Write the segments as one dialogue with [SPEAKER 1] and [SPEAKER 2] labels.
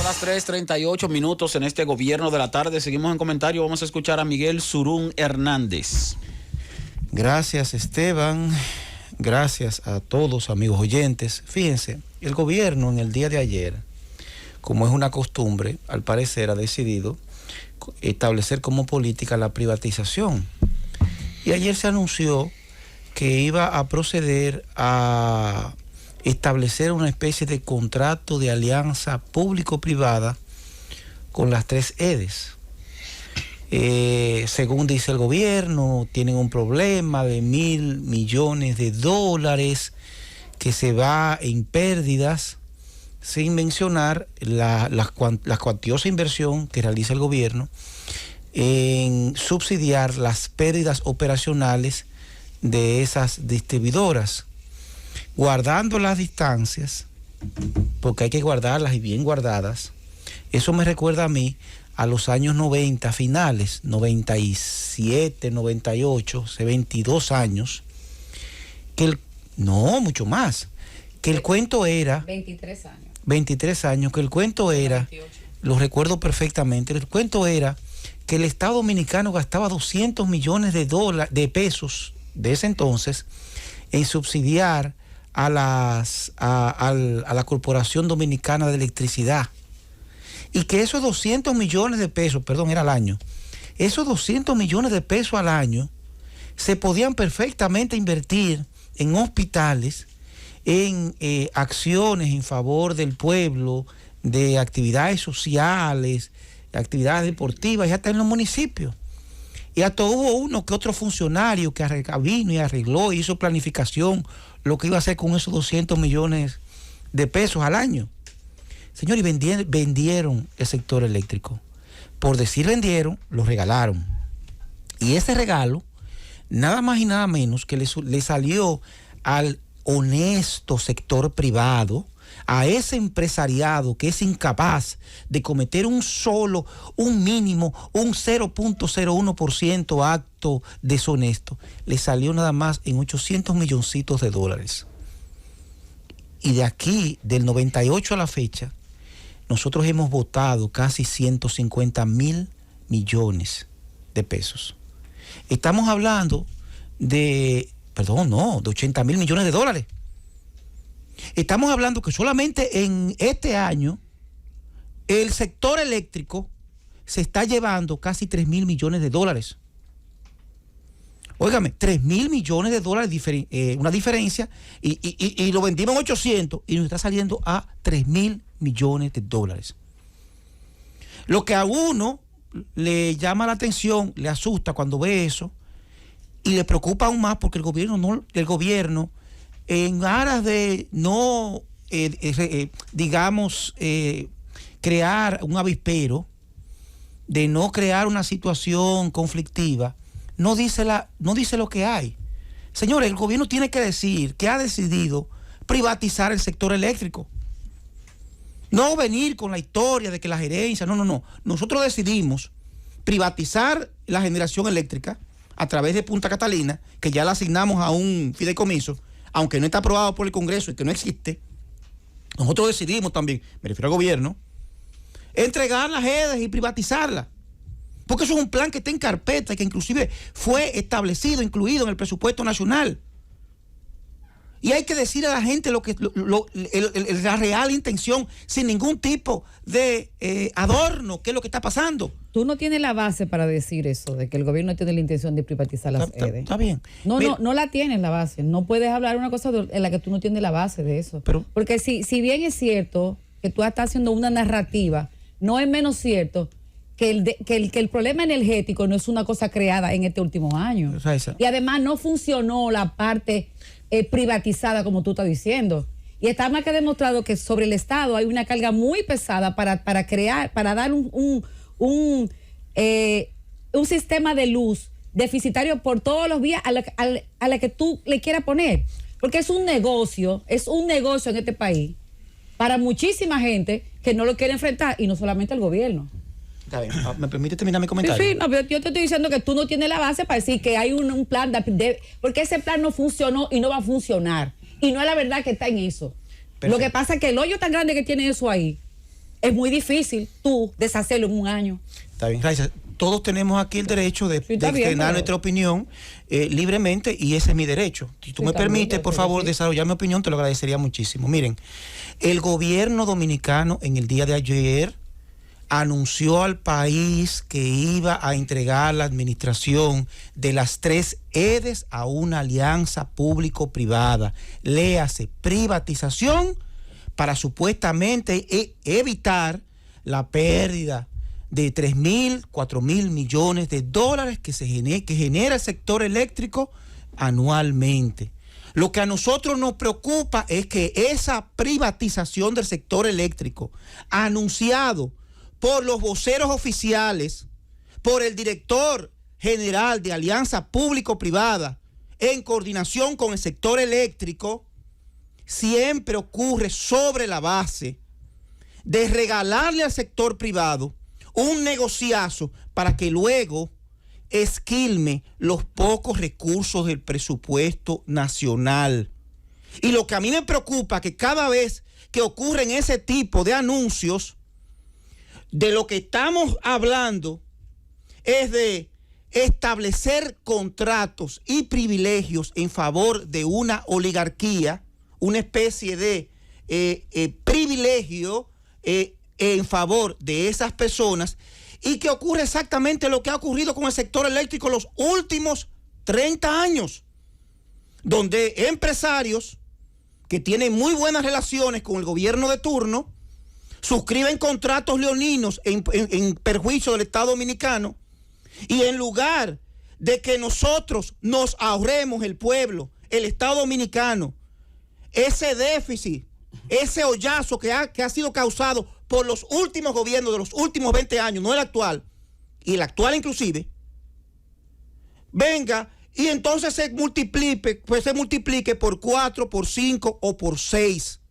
[SPEAKER 1] las 3:38 en este gobierno de la tarde. Seguimos en comentario. Vamos a escuchar a Miguel Surún Hernández.
[SPEAKER 2] Gracias, Esteban. Gracias a todos, amigos oyentes. Fíjense, el gobierno en el día de ayer, como es una costumbre, al parecer ha decidido establecer como política la privatización. Y ayer se anunció que iba a proceder a establecer una especie de contrato de alianza público-privada con las 3 EDES. Según dice el gobierno, tienen un problema de $1.000 millones que se va en pérdidas, sin mencionar la cuantiosa inversión que realiza el gobierno en subsidiar las pérdidas operacionales de esas distribuidoras, guardando las distancias, porque hay que guardarlas y bien guardadas. Eso me recuerda a mí a los años 90, finales, 97, 98, hace 22 años, no, mucho más, que el cuento era...
[SPEAKER 3] 23 años.
[SPEAKER 2] 23 años, que el cuento era, 28. Lo recuerdo perfectamente, el cuento era que el Estado Dominicano gastaba 200 millones de pesos de ese entonces en subsidiar a la Corporación Dominicana de Electricidad. Y que esos 200 millones de pesos, perdón, era al año, esos 200 millones de pesos al año se podían perfectamente invertir en hospitales, en acciones en favor del pueblo, de actividades sociales, de actividades deportivas y hasta en los municipios. Y hasta hubo uno que otro funcionario que vino y arregló, hizo planificación, lo que iba a hacer con esos 200 millones de pesos al año. Señores, vendieron el sector eléctrico. Por decir vendieron, lo regalaron. Y ese regalo, nada más y nada menos que le salió al honesto sector privado, a ese empresariado que es incapaz de cometer un mínimo, un 0.01% acto deshonesto, le salió nada más en 800 milloncitos de dólares. Y de aquí, del 98 a la fecha, nosotros hemos votado casi 150.000 millones de pesos. Estamos hablando de 80.000 millones de dólares. Estamos hablando que solamente en este año el sector eléctrico se está llevando casi 3.000 millones de dólares. Óigame, 3.000 millones de dólares, una diferencia, y lo vendimos en 800 y nos está saliendo a 3.000 millones de dólares. Lo que a uno le llama la atención, le asusta cuando ve eso, y le preocupa aún más porque el gobierno en aras de no, crear un avispero, de no crear una situación conflictiva, no dice lo que hay. Señores, el gobierno tiene que decir que ha decidido privatizar el sector eléctrico. No venir con la historia de que la gerencia, no. Nosotros decidimos privatizar la generación eléctrica a través de Punta Catalina, que ya la asignamos a un fideicomiso, aunque no está aprobado por el Congreso y que no existe. Nosotros decidimos también, me refiero al gobierno, entregar las EDES y privatizarlas. Porque eso es un plan que está en carpeta y que inclusive fue establecido, incluido en el presupuesto nacional. Y hay que decir a la gente la real intención, sin ningún tipo de adorno, qué es lo que está pasando.
[SPEAKER 3] Tú no tienes la base para decir eso, de que el gobierno tiene la intención de privatizar las EDES.
[SPEAKER 2] Está bien.
[SPEAKER 3] No la tienes la base. No puedes hablar una cosa en la que tú no tienes la base de eso. Porque si bien es cierto que tú estás haciendo una narrativa, no es menos cierto que el problema energético no es una cosa creada en este último año. Y además no funcionó la parte privatizada como tú estás diciendo. Y está más que demostrado que sobre el Estado hay una carga muy pesada para dar un sistema de luz deficitario por todos los días a la que tú le quieras poner. Porque es un negocio en este país para muchísima gente que no lo quiere enfrentar, y no solamente el gobierno.
[SPEAKER 2] Está bien. ¿Me permite terminar mi comentario?
[SPEAKER 3] Sí, no, pero yo te estoy diciendo que tú no tienes la base para decir que hay un plan, porque ese plan no funcionó y no va a funcionar. Y no es la verdad que está en eso. Perfecto. Lo que pasa es que el hoyo tan grande que tiene eso ahí Es muy difícil tú deshacerlo en un año.
[SPEAKER 2] Está bien, gracias. Todos tenemos aquí el derecho de externar nuestra opinión libremente, y ese es mi derecho. Si tú me permites, por favor, desarrollar mi opinión, te lo agradecería muchísimo. Miren, el gobierno dominicano en el día de ayer anunció al país que iba a entregar la administración de las 3 EDES a una alianza público-privada. Léase, privatización, para supuestamente evitar la pérdida de 3.000, 4.000 millones de dólares que genera el sector eléctrico anualmente. Lo que a nosotros nos preocupa es que esa privatización del sector eléctrico, anunciado por los voceros oficiales, por el director general de Alianza Público-Privada, en coordinación con el sector eléctrico, siempre ocurre sobre la base de regalarle al sector privado un negociazo para que luego esquilme los pocos recursos del presupuesto nacional. Y lo que a mí me preocupa es que cada vez que ocurren ese tipo de anuncios, de lo que estamos hablando es de establecer contratos y privilegios en favor de una oligarquía, una especie de privilegio en favor de esas personas, y que ocurre exactamente lo que ha ocurrido con el sector eléctrico los últimos 30 años, donde empresarios que tienen muy buenas relaciones con el gobierno de turno suscriben contratos leoninos en perjuicio del Estado Dominicano, y en lugar de que nosotros nos ahorremos, el pueblo, el Estado Dominicano, ese déficit, ese hoyazo que ha sido causado por los últimos gobiernos de los últimos 20 años, no el actual, y el actual inclusive, venga y entonces se multiplique por 4, por 5 o por 6.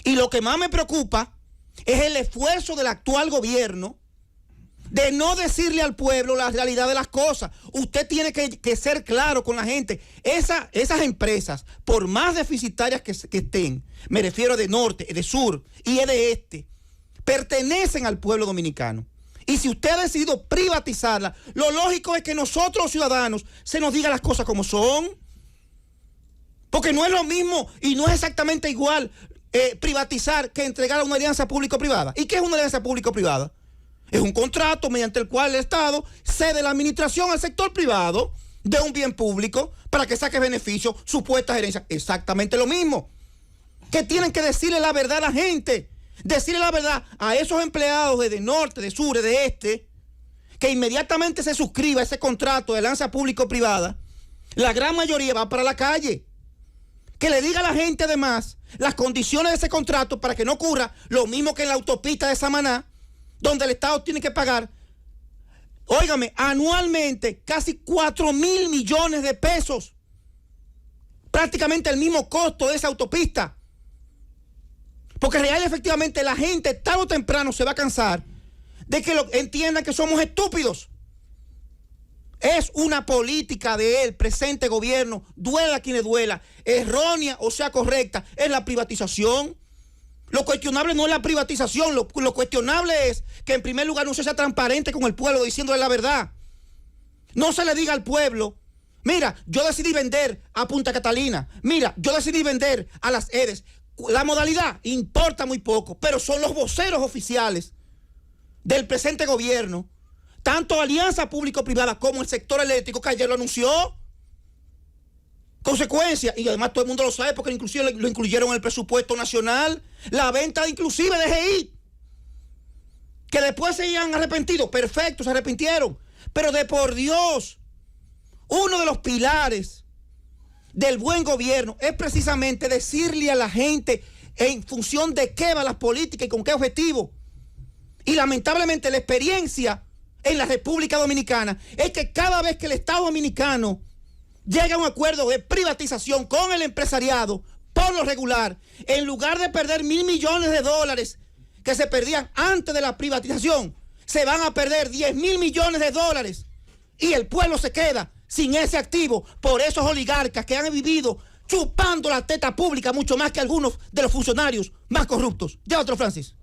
[SPEAKER 2] Y lo que más me preocupa es el esfuerzo del actual gobierno de no decirle al pueblo la realidad de las cosas. Usted tiene que ser claro con la gente. Esas empresas, por más deficitarias que estén, me refiero de norte, de sur y de este, pertenecen al pueblo dominicano. Y si usted ha decidido privatizarla, lo lógico es que nosotros, los ciudadanos, se nos diga las cosas como son. Porque no es lo mismo y no es exactamente igual privatizar que entregar a una alianza público-privada. ¿Y qué es una alianza público-privada? Es un contrato mediante el cual el Estado cede la administración al sector privado de un bien público para que saque beneficio, supuestas herencias. Exactamente lo mismo. Que tienen que decirle la verdad a la gente. Decirle la verdad a esos empleados de norte, de sur, de este, que inmediatamente se suscriba a ese contrato de alianza público-privada. La gran mayoría va para la calle. Que le diga a la gente además las condiciones de ese contrato para que no ocurra lo mismo que en la autopista de Samaná, donde el Estado tiene que pagar, óigame, anualmente casi 4.000 millones de pesos. Prácticamente el mismo costo de esa autopista. Porque real efectivamente la gente tarde o temprano se va a cansar de que entiendan que somos estúpidos. Es una política del presente gobierno, duela a quien le duela, errónea o sea correcta, es la privatización. Lo cuestionable no es la privatización, lo cuestionable es que en primer lugar no se sea transparente con el pueblo diciéndole la verdad. No se le diga al pueblo, mira, yo decidí vender a Punta Catalina, mira, yo decidí vender a las EDES. La modalidad importa muy poco, pero son los voceros oficiales del presente gobierno, tanto alianza público-privada como el sector eléctrico, que ayer lo anunció. Consecuencia, y además todo el mundo lo sabe porque inclusive lo incluyeron en el presupuesto nacional, la venta inclusive de GI, que después se han arrepentido, perfecto, se arrepintieron, pero de por Dios, uno de los pilares del buen gobierno es precisamente decirle a la gente en función de qué va las políticas y con qué objetivo. Y lamentablemente la experiencia en la República Dominicana es que cada vez que el Estado Dominicano llega a un acuerdo de privatización con el empresariado, por lo regular, en lugar de perder 1.000 millones de dólares que se perdían antes de la privatización, se van a perder 10.000 millones de dólares y el pueblo se queda sin ese activo por esos oligarcas que han vivido chupando la teta pública mucho más que algunos de los funcionarios más corruptos. Ya otro, Francis.